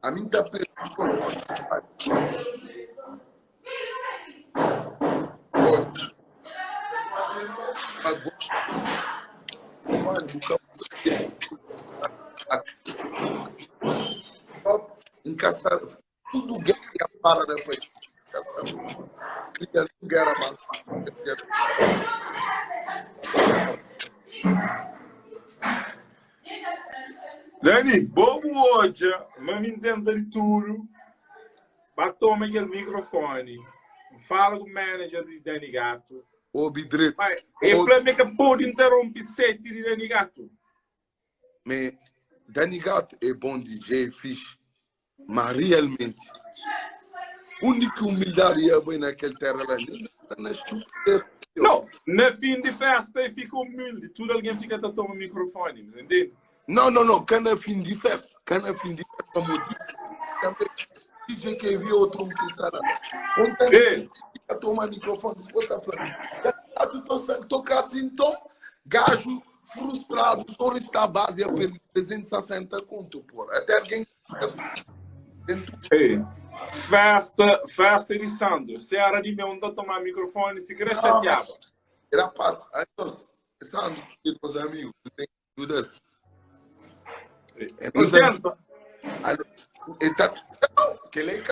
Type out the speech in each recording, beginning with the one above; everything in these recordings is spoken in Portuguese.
A mim está preso. Encaçar tudo que para depois. Queria lugar a mais. Dani, boa hoje, mas me entenda de tudo. Batoma aquele microfone. Fala com o manager de Dani Gato. O Bidret. E para mim que pode interromper sete de Dani Gato. Mas Dani Gato é bom DJ, fixe. Mas realmente, a única humildade é bem naquele terra lá. Não, na fim de festa e fica humilde. Tudo alguém fica a tomar microfone, entende? Não. Cana fim de festa. Cana fim de festa, como disse. Também DJ que viu outro que está lá. Ontem, fica a tomar microfone. Escuta, Flávio. Toca assim, então, gajo frustrado, só está a base a perder 360 conto, porra. Até alguém... Ei, festa de Sandro. Se era de meu não tomar microfone, se querer chateava. Era paz. Sandro, os amigos, tem que ajudar. Entendo. Que ele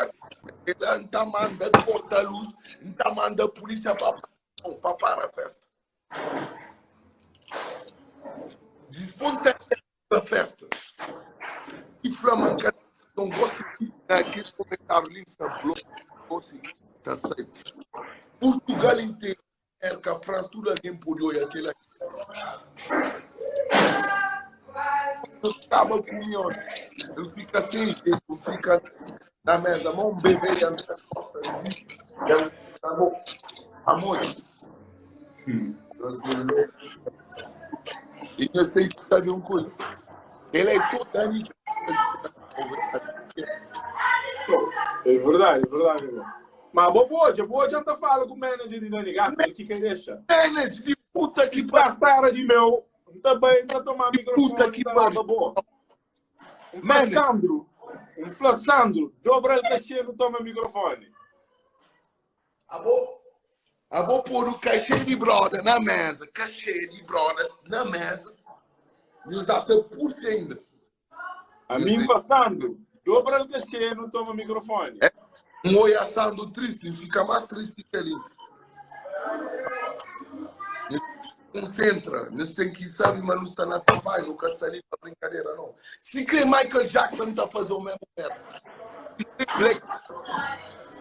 está mandando cortar a luz, está mandando a polícia para parar a festa. Desponta a festa. E Flamengo não gosta de naqueles comentários ali, está está certo. Portugal inteiro, a França, tudo alguém por olhar aquele aqui. Acaba com o minhoto. Ele fica sem jeito, fica na mesa, mão bebê e a minha costa assim. Amor. E eu sei que sabe uma coisa. Ele é totalmente. É verdade. Mas boa já tá falando com o manager de Dani Gato, ele que deixa. Manager de puta que pariu de meu. Também não tomar microfone. Puta que pariu. Um Flassandro, dobra o cachê não toma microfone. Vou pôr o cachê de brother na mesa. Cachê de brother na mesa. Nos dá até por ainda. A mim Flassandro, dobra o cachê não toma microfone. Um oi assando triste, fica mais triste que ele. Concentra, nós tem que saber, mas não está na tua não está ali para brincadeira, não. Se crê Michael Jackson está fazendo o mesmo merda. Se crê Black,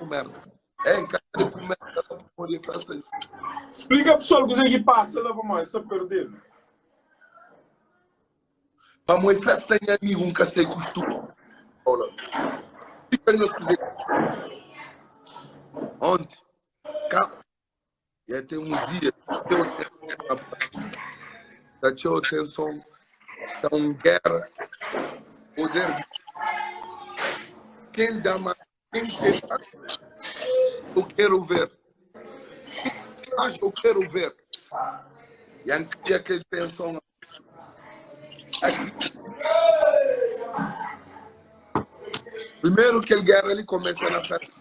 o merda. Em casa de comer, não pode fazer. Explica para o pessoal o que passa lá para nós, só perdendo. Para uma festa tem amigo, um cacete costume. Olha, fica nos dizer. Ontem, já tem uns dias, tinha atenção, está uma guerra, poder. Quem dá mais, quem tem mais, eu quero ver. Quem mais eu quero ver. E aqui aquele tensão aqui. Primeiro que ele guerra, ele começa na festa.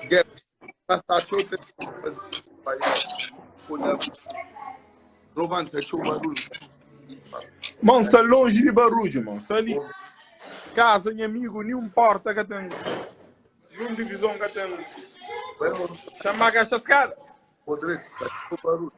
Guerra. Mano, está longe de barulho, mano. Está ali. Casa, meu amigo, nenhum porta que tem. Nenhuma divisão que tem. Chama a escada. Podre, está com barulho.